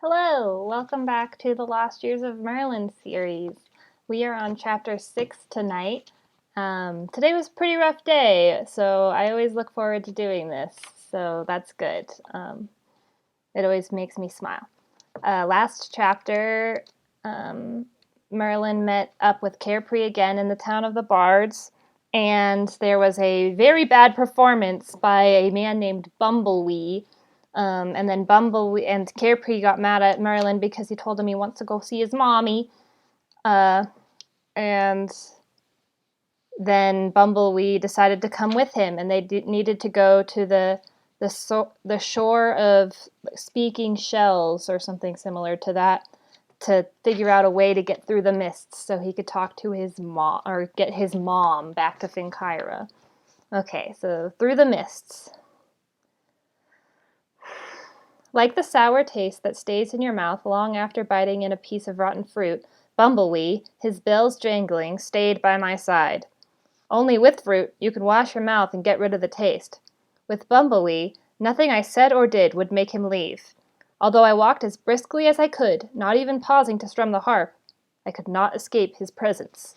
Hello, welcome back to the Lost Years of Merlin series. We are on chapter 6 tonight. Today was a pretty rough day, so I always look forward to doing this, so that's good. It always makes me smile. Last chapter, Merlin met up with Carepree again in the town of the Bards, and there was a very bad performance by a man named Bumblewee. And then Bumblebee and Carepree got mad at Merlin because he told him he wants to go see his mommy. And then Bumblebee decided to come with him, and they needed to go to the shore of speaking shells or something similar to that to figure out a way to get through the mists so he could talk to his mom or get his mom back to Finkyra. Okay, so through the mists. Like the sour taste that stays in your mouth long after biting in a piece of rotten fruit, Bumblewee, his bells jangling, stayed by my side. Only with fruit you can wash your mouth and get rid of the taste. With Bumblewee, nothing I said or did would make him leave. Although I walked as briskly as I could, not even pausing to strum the harp, I could not escape his presence.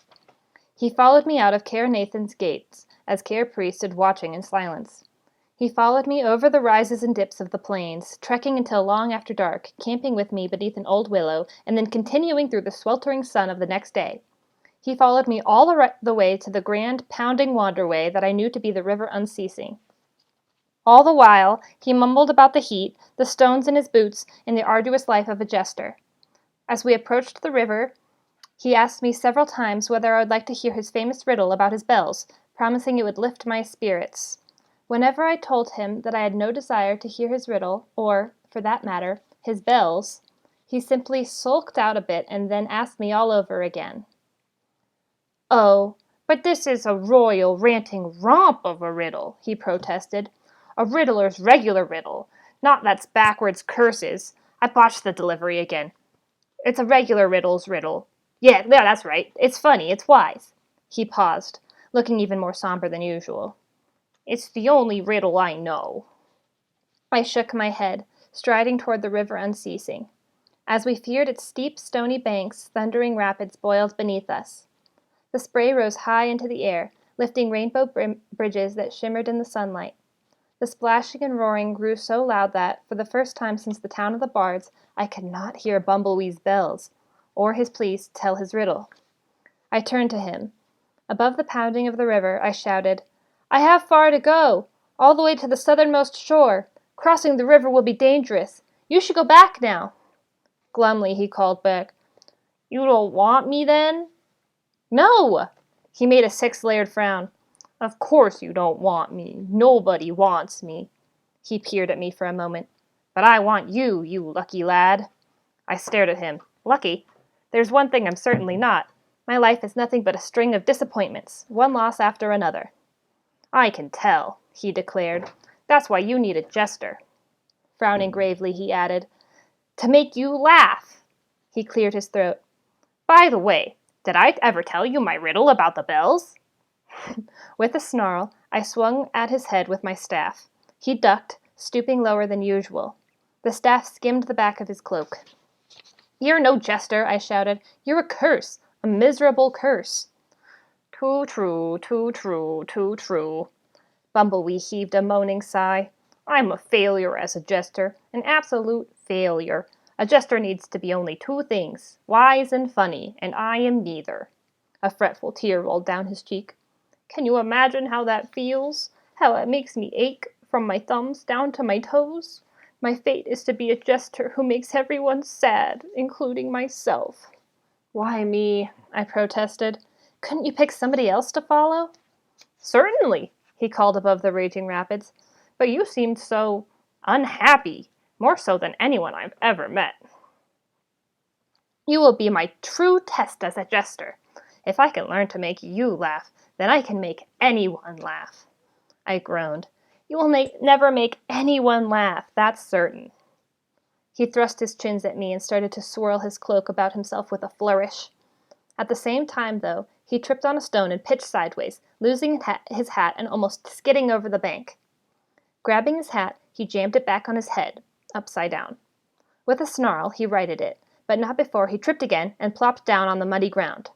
He followed me out of Care Nathan's gates, as Carepree stood watching in silence. He followed me over the rises and dips of the plains, trekking until long after dark, camping with me beneath an old willow, and then continuing through the sweltering sun of the next day. He followed me all the way to the grand, pounding wanderway that I knew to be the river unceasing. All the while, he mumbled about the heat, the stones in his boots, and the arduous life of a jester. As we approached the river, he asked me several times whether I would like to hear his famous riddle about his bells, promising it would lift my spirits. Whenever I told him that I had no desire to hear his riddle, or, for that matter, his bells, he simply sulked out a bit and then asked me all over again. "Oh, but this is a royal ranting romp of a riddle," he protested. "A riddler's regular riddle, not that's backwards curses. I botched the delivery again. It's a regular riddle's riddle. Yeah, that's right. It's funny, it's wise." He paused, looking even more somber than usual. "It's the only riddle I know." I shook my head, striding toward the river unceasing. As we feared its steep, stony banks, thundering rapids boiled beneath us. The spray rose high into the air, lifting rainbow bridges that shimmered in the sunlight. The splashing and roaring grew so loud that, for the first time since the town of the Bards, I could not hear Bumblewee's bells, or his pleas to tell his riddle. I turned to him. Above the pounding of the river, I shouted, "I have far to go, all the way to the southernmost shore. Crossing the river will be dangerous. You should go back now." Glumly he called back, "You don't want me then?" "No!" He made a six-layered frown. "Of course you don't want me. Nobody wants me." He peered at me for a moment. "But I want you, you lucky lad." I stared at him. Lucky? There's one thing I'm certainly not. My life is nothing but a string of disappointments, one loss after another. "I can tell," he declared. "That's why you need a jester." Frowning gravely, he added, "To make you laugh." He cleared his throat. "By the way, did I ever tell you my riddle about the bells?" With a snarl, I swung at his head with my staff. He ducked, stooping lower than usual. The staff skimmed the back of his cloak. "You're no jester," I shouted. "You're a curse, a miserable curse." "Too true, too true, too true." Bumblewee heaved a moaning sigh. "I'm a failure as a jester, an absolute failure. A jester needs to be only two things, wise and funny, and I am neither." A fretful tear rolled down his cheek. "Can you imagine how that feels? How it makes me ache from my thumbs down to my toes? My fate is to be a jester who makes everyone sad, including myself." "Why me?" I protested. "Couldn't you pick somebody else to follow?" "Certainly," he called above the raging rapids. "But you seemed so unhappy, more so than anyone I've ever met." "You will be my true test as a jester. If I can learn to make you laugh, then I can make anyone laugh." I groaned. "You will never make anyone laugh, that's certain." He thrust his chins at me and started to swirl his cloak about himself with a flourish. At the same time, though, he tripped on a stone and pitched sideways, losing his hat and almost skidding over the bank. Grabbing his hat, he jammed it back on his head, upside down. With a snarl, he righted it, but not before he tripped again and plopped down on the muddy ground.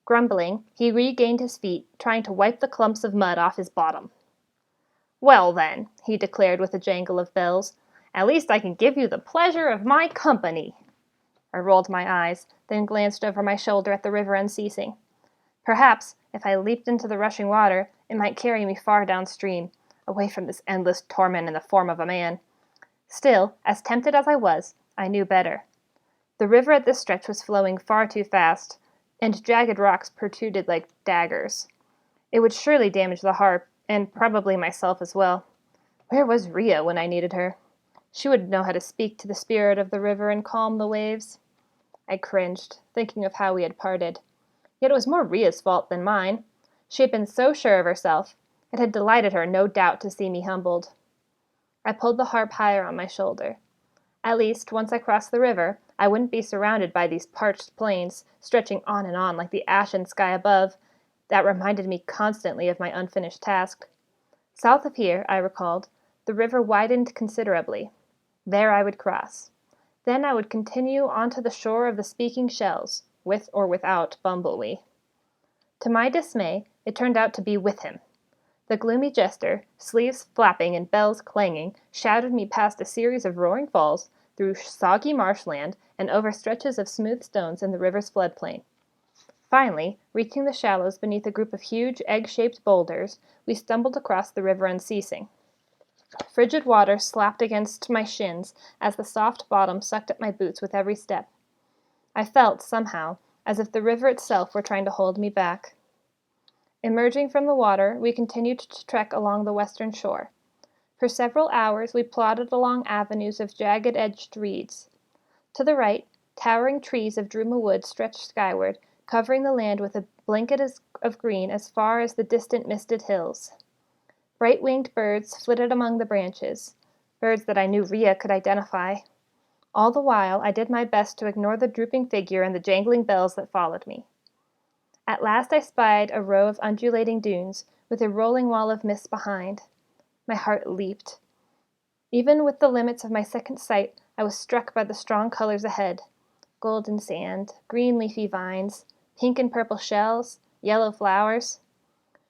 Grumbling, he regained his feet, trying to wipe the clumps of mud off his bottom. "Well, then," he declared with a jangle of bells, "at least I can give you the pleasure of my company." I rolled my eyes, then glanced over my shoulder at the river unceasing. Perhaps, if I leaped into the rushing water, it might carry me far downstream, away from this endless torment in the form of a man. Still, as tempted as I was, I knew better. The river at this stretch was flowing far too fast, and jagged rocks protruded like daggers. It would surely damage the harp, and probably myself as well. Where was Rhea when I needed her? She would know how to speak to the spirit of the river and calm the waves. I cringed, thinking of how we had parted. Yet it was more Rhea's fault than mine. She had been so sure of herself. It had delighted her, no doubt, to see me humbled. I pulled the harp higher on my shoulder. At least, once I crossed the river, I wouldn't be surrounded by these parched plains, stretching on like the ashen sky above, that reminded me constantly of my unfinished task. South of here, I recalled, the river widened considerably. There I would cross. Then I would continue on to the shore of the Speaking Shells, with or without Bumblebee. To my dismay, it turned out to be with him. The gloomy jester, sleeves flapping and bells clanging, shouted me past a series of roaring falls, through soggy marshland, and over stretches of smooth stones in the river's floodplain. Finally, reaching the shallows beneath a group of huge, egg-shaped boulders, we stumbled across the river unceasing. Frigid water slapped against my shins as the soft bottom sucked at my boots with every step. I felt, somehow, as if the river itself were trying to hold me back. Emerging from the water, we continued to trek along the western shore. For several hours we plodded along avenues of jagged-edged reeds. To the right, towering trees of Druma wood stretched skyward, covering the land with a blanket of green as far as the distant misted hills. Bright-winged birds flitted among the branches, birds that I knew Rhea could identify. All the while, I did my best to ignore the drooping figure and the jangling bells that followed me. At last I spied a row of undulating dunes, with a rolling wall of mist behind. My heart leaped. Even with the limits of my second sight, I was struck by the strong colors ahead. Golden sand, green leafy vines, pink and purple shells, yellow flowers.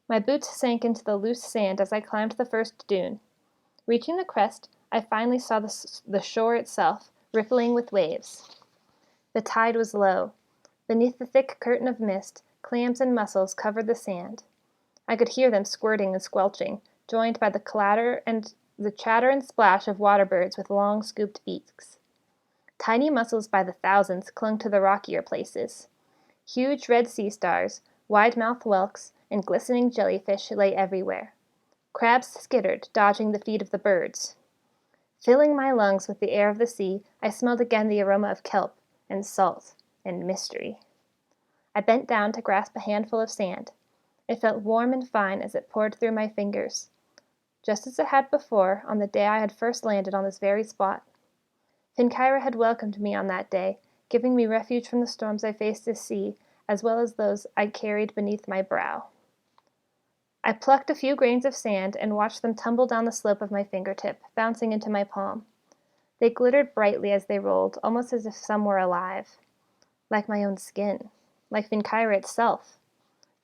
My boots sank into the loose sand as I climbed the first dune. Reaching the crest, I finally saw the shore itself, rippling with waves. The tide was low. Beneath the thick curtain of mist, clams and mussels covered the sand. I could hear them squirting and squelching, joined by the chatter and splash of water birds with long scooped beaks. Tiny mussels by the thousands clung to the rockier places. Huge red sea stars, wide-mouthed whelks, and glistening jellyfish lay everywhere. Crabs skittered, dodging the feet of the birds. Filling my lungs with the air of the sea, I smelled again the aroma of kelp, and salt, and mystery. I bent down to grasp a handful of sand. It felt warm and fine as it poured through my fingers, just as it had before on the day I had first landed on this very spot. Finkyra had welcomed me on that day, giving me refuge from the storms I faced at sea, as well as those I carried beneath my brow. I plucked a few grains of sand and watched them tumble down the slope of my fingertip, bouncing into my palm. They glittered brightly as they rolled, almost as if some were alive. Like my own skin. Like Finkyra itself.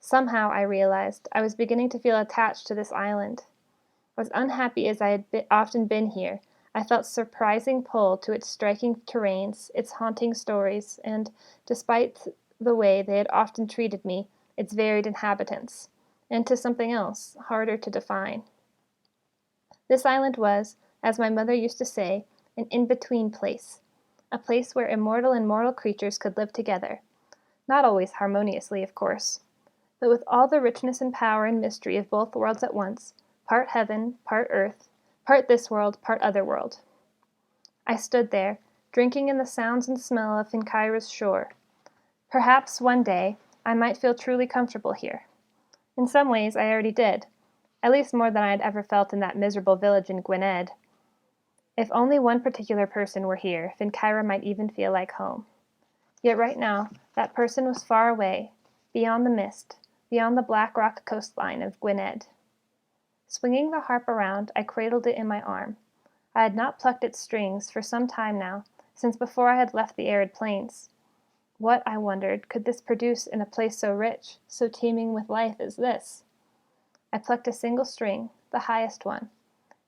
Somehow, I realized, I was beginning to feel attached to this island. As unhappy as I had often been here, I felt surprising pull to its striking terrains, its haunting stories, and, despite the way they had often treated me, its varied inhabitants, and to something else, harder to define. This island was, as my mother used to say, an in-between place, a place where immortal and mortal creatures could live together. Not always harmoniously, of course, but with all the richness and power and mystery of both worlds at once, part heaven, part earth, part this world, part other world. I stood there, drinking in the sounds and smell of Finkyra's shore. Perhaps, one day, I might feel truly comfortable here. In some ways, I already did, at least more than I had ever felt in that miserable village in Gwynedd. If only one particular person were here, Finkyra might even feel like home. Yet right now, that person was far away, beyond the mist, beyond the black rock coastline of Gwynedd. Swinging the harp around, I cradled it in my arm. I had not plucked its strings for some time now, since before I had left the arid plains. What, I wondered, could this produce in a place so rich, so teeming with life as this? I plucked a single string, the highest one.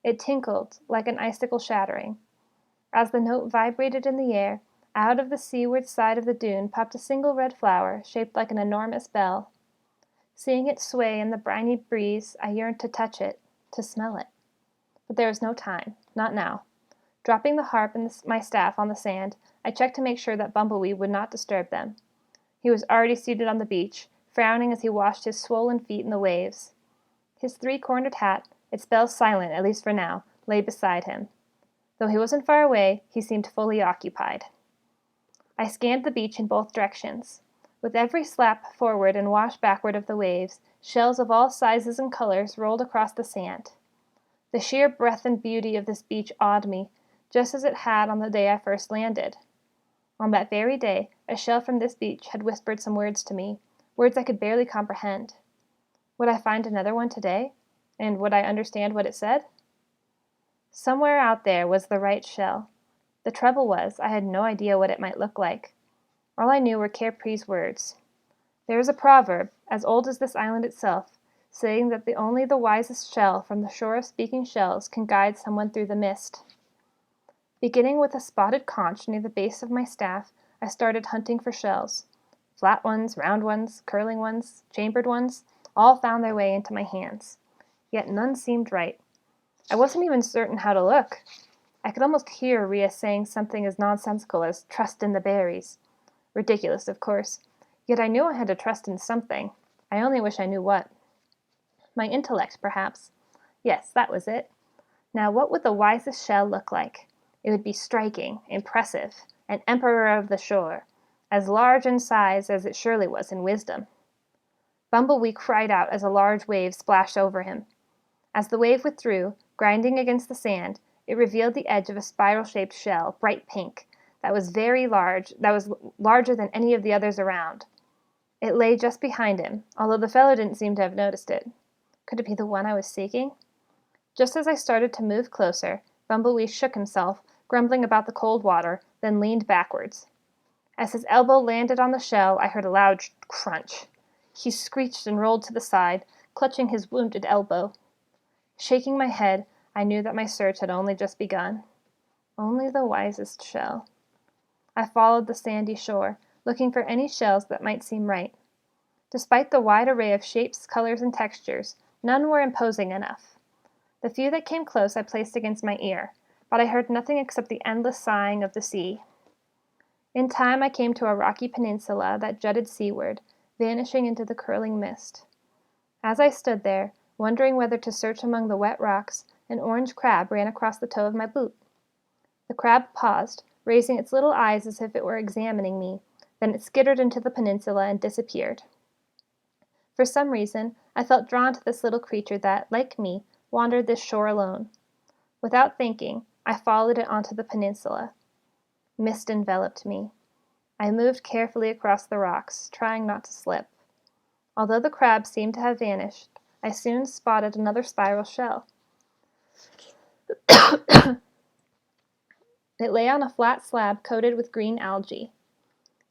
It tinkled like an icicle shattering. As the note vibrated in the air, out of the seaward side of the dune popped a single red flower, shaped like an enormous bell. Seeing it sway in the briny breeze, I yearned to touch it, to smell it. But there was no time, not now. Dropping the harp and my staff on the sand, I checked to make sure that Bumblebee would not disturb them. He was already seated on the beach, frowning as he washed his swollen feet in the waves. His three-cornered hat, its bells silent, at least for now, lay beside him. Though he wasn't far away, he seemed fully occupied. I scanned the beach in both directions. With every slap forward and wash backward of the waves, shells of all sizes and colors rolled across the sand. The sheer breadth and beauty of this beach awed me, just as it had on the day I first landed. On that very day, a shell from this beach had whispered some words to me, words I could barely comprehend. Would I find another one today? And would I understand what it said? Somewhere out there was the right shell. The trouble was, I had no idea what it might look like. All I knew were Capre's words. There is a proverb, as old as this island itself, saying that only the wisest shell from the shore of speaking shells can guide someone through the mist. Beginning with a spotted conch near the base of my staff, I started hunting for shells. Flat ones, round ones, curling ones, chambered ones, all found their way into my hands. Yet none seemed right. I wasn't even certain how to look. I could almost hear Rhea saying something as nonsensical as "trust in the berries." Ridiculous, of course. Yet I knew I had to trust in something. I only wish I knew what. My intellect, perhaps. Yes, that was it. Now, what would the wisest shell look like? It would be striking, impressive, an emperor of the shore, as large in size as it surely was in wisdom. Bumblebee cried out as a large wave splashed over him. As the wave withdrew, grinding against the sand, it revealed the edge of a spiral-shaped shell, bright pink, that was larger than any of the others around. It lay just behind him, although the fellow didn't seem to have noticed it. Could it be the one I was seeking? Just as I started to move closer, Bumblebee shook himself, grumbling about the cold water, then leaned backwards. As his elbow landed on the shell, I heard a loud crunch. He screeched and rolled to the side, clutching his wounded elbow. Shaking my head, I knew that my search had only just begun. Only the wisest shell. I followed the sandy shore, looking for any shells that might seem right. Despite the wide array of shapes, colors, and textures, none were imposing enough. The few that came close I placed against my ear, but I heard nothing except the endless sighing of the sea. In time I came to a rocky peninsula that jutted seaward, vanishing into the curling mist. As I stood there, wondering whether to search among the wet rocks, an orange crab ran across the toe of my boot. The crab paused, raising its little eyes as if it were examining me, then it skittered into the peninsula and disappeared. For some reason, I felt drawn to this little creature that, like me, wandered this shore alone. Without thinking, I followed it onto the peninsula. Mist enveloped me. I moved carefully across the rocks, trying not to slip. Although the crab seemed to have vanished, I soon spotted another spiral shell. It lay on a flat slab coated with green algae.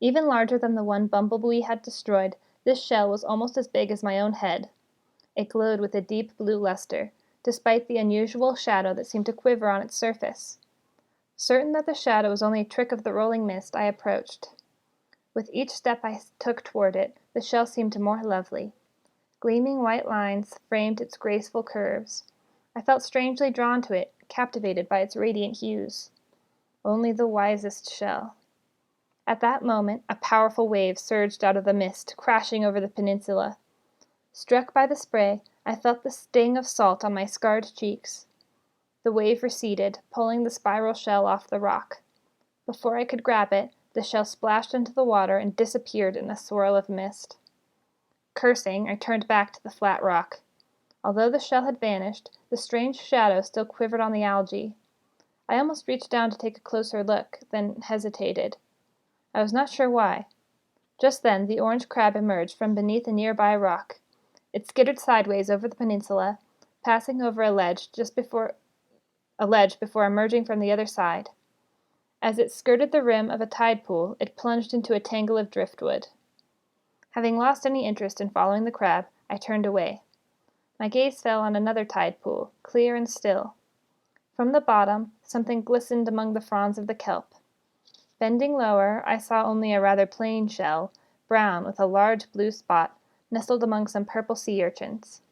Even larger than the one Bumblebee had destroyed, this shell was almost as big as my own head. It glowed with a deep blue luster, despite the unusual shadow that seemed to quiver on its surface. Certain that the shadow was only a trick of the rolling mist, I approached. With each step I took toward it, the shell seemed more lovely. Gleaming white lines framed its graceful curves. I felt strangely drawn to it, captivated by its radiant hues. Only the wisest shell. At that moment, a powerful wave surged out of the mist, crashing over the peninsula. Struck by the spray, I felt the sting of salt on my scarred cheeks. The wave receded, pulling the spiral shell off the rock. Before I could grab it, the shell splashed into the water and disappeared in a swirl of mist. Cursing, I turned back to the flat rock. Although the shell had vanished, the strange shadow still quivered on the algae. I almost reached down to take a closer look, then hesitated. I was not sure why. Just then, the orange crab emerged from beneath a nearby rock. It skittered sideways over the peninsula, passing over a ledge before emerging from the other side. As it skirted the rim of a tide pool, it plunged into a tangle of driftwood. Having lost any interest in following the crab, I turned away. My gaze fell on another tide pool, clear and still. From the bottom, something glistened among the fronds of the kelp. Bending lower, I saw only a rather plain shell, brown with a large blue spot, nestled among some purple sea urchins.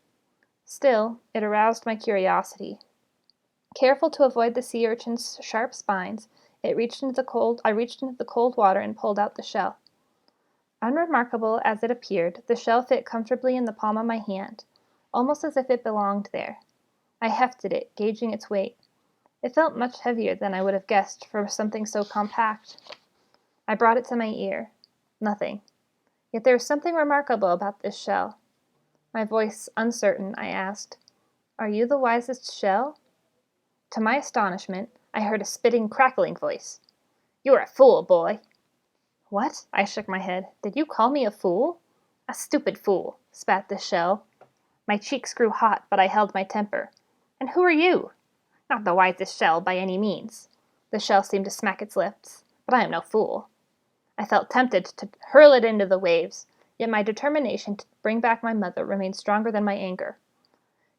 Still, it aroused my curiosity. Careful to avoid the sea urchin's sharp spines, I reached into the cold water and pulled out the shell. Unremarkable as it appeared, the shell fit comfortably in the palm of my hand, almost as if it belonged there. I hefted it, gauging its weight. It felt much heavier than I would have guessed for something so compact. I brought it to my ear. Nothing. Yet there was something remarkable about this shell. My voice uncertain, I asked, "Are you the wisest shell?" To my astonishment, I heard a spitting, crackling voice. "You're a fool, boy." What? I shook my head. Did you call me a fool? A stupid fool, spat the shell. My cheeks grew hot, but I held my temper. And who are you? Not the wisest shell by any means. The shell seemed to smack its lips, but I am no fool. I felt tempted to hurl it into the waves, yet my determination to bring back my mother remained stronger than my anger.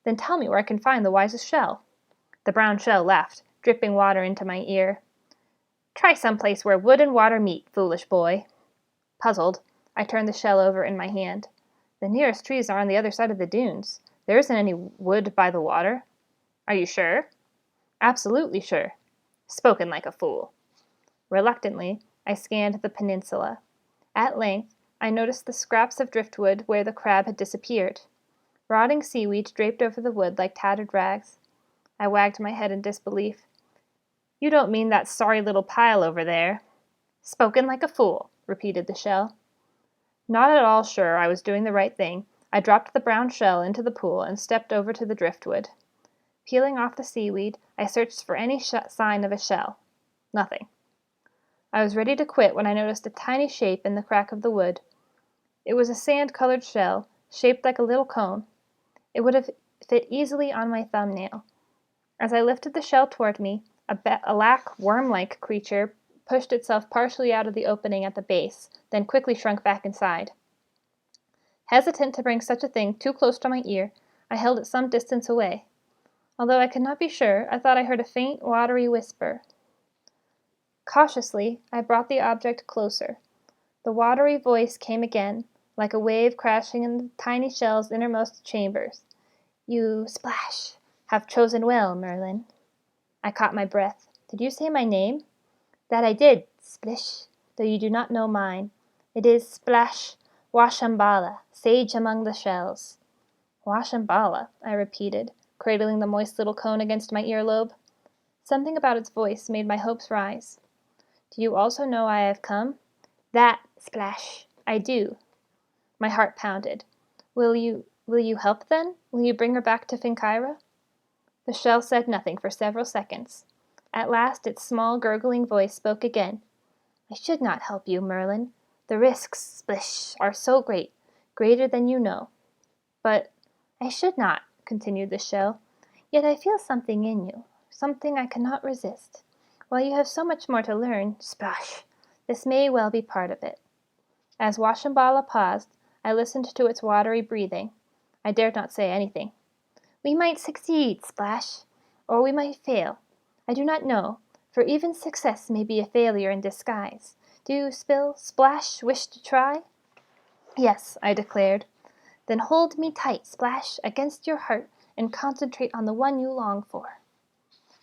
Then tell me where I can find the wisest shell. The brown shell laughed, dripping water into my ear. Try some place where wood and water meet, foolish boy. Puzzled, I turned the shell over in my hand. The nearest trees are on the other side of the dunes. There isn't any wood by the water. Are you sure? Absolutely sure. Spoken like a fool. Reluctantly, I scanned the peninsula. At length, I noticed the scraps of driftwood where the crab had disappeared. Rotting seaweed draped over the wood like tattered rags. I wagged my head in disbelief. You don't mean that sorry little pile over there? Spoken like a fool, repeated the shell. Not at all sure I was doing the right thing, I dropped the brown shell into the pool and stepped over to the driftwood. Peeling off the seaweed, I searched for any sign of a shell. Nothing. I was ready to quit when I noticed a tiny shape in the crack of the wood. It was a sand-colored shell, shaped like a little cone. It would have fit easily on my thumbnail. As I lifted the shell toward me, a black, worm-like creature pushed itself partially out of the opening at the base, then quickly shrunk back inside. Hesitant to bring such a thing too close to my ear, I held it some distance away. Although I could not be sure, I thought I heard a faint, watery whisper. Cautiously, I brought the object closer. The watery voice came again, like a wave crashing in the tiny shell's innermost chambers. You, Splash, have chosen well, Merlin. I caught my breath. Did you say my name? That I did, Splish, though you do not know mine. It is Splash Washambala, sage among the shells. Washambala, I repeated, cradling the moist little cone against my earlobe. Something about its voice made my hopes rise. Do you also know why I have come? That, Splash, I do. My heart pounded. Will you help then? Will you bring her back to Finkyra? The shell said nothing for several seconds. At last its small, gurgling voice spoke again. I should not help you, Merlin. The risks, Splish, are so great, greater than you know. But I should not, continued the shell. Yet I feel something in you, something I cannot resist. While you have so much more to learn, Splash, this may well be part of it. As Washambala paused, I listened to its watery breathing. I dared not say anything. We might succeed, Splash, or we might fail. I do not know, for even success may be a failure in disguise. Do you, Splash, wish to try? Yes, I declared. Then hold me tight, Splash, against your heart, and concentrate on the one you long for.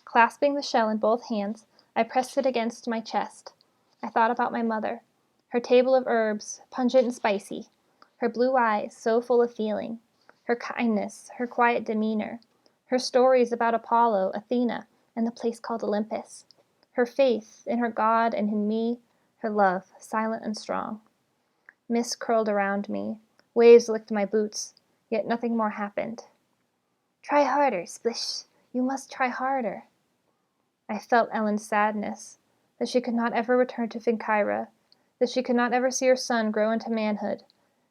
Clasping the shell in both hands, I pressed it against my chest. I thought about my mother, her table of herbs, pungent and spicy, her blue eyes so full of feeling, her kindness, her quiet demeanor, her stories about Apollo, Athena, and the place called Olympus, her faith in her God and in me, her love, silent and strong. Mist curled around me, waves licked my boots, yet nothing more happened. Try harder, Splish, you must try harder. I felt Ellen's sadness, that she could not ever return to Finkyra, that she could not ever see her son grow into manhood,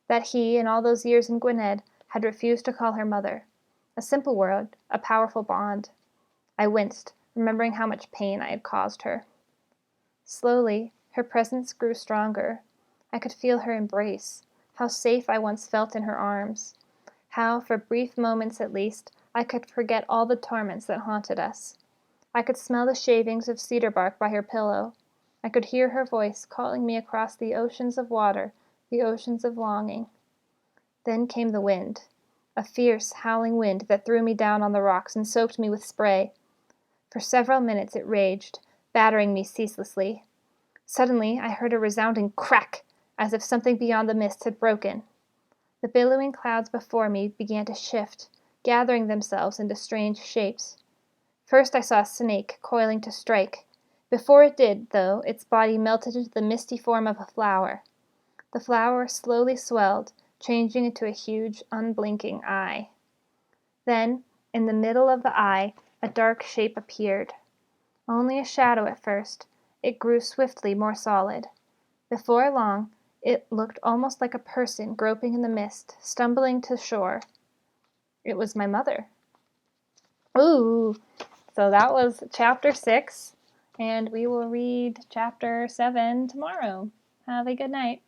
that he, in all those years in Gwynedd, had refused to call her mother. A simple word, a powerful bond. I winced, remembering how much pain I had caused her. Slowly, her presence grew stronger. I could feel her embrace. How safe I once felt in her arms. How, for brief moments at least, I could forget all the torments that haunted us. I could smell the shavings of cedar bark by her pillow. I could hear her voice calling me across the oceans of water, the oceans of longing. Then came the wind, a fierce, howling wind that threw me down on the rocks and soaked me with spray. For several minutes it raged, battering me ceaselessly. Suddenly I heard a resounding crack, as if something beyond the mist had broken. The billowing clouds before me began to shift, gathering themselves into strange shapes. First I saw a snake coiling to strike. Before it did, though, its body melted into the misty form of a flower. The flower slowly swelled, changing into a huge, unblinking eye. Then, in the middle of the eye, a dark shape appeared. Only a shadow at first, it grew swiftly more solid. Before long, it looked almost like a person groping in the mist, stumbling to shore. It was my mother. Ooh! So that was chapter 6, and we will read chapter 7 tomorrow. Have a good night.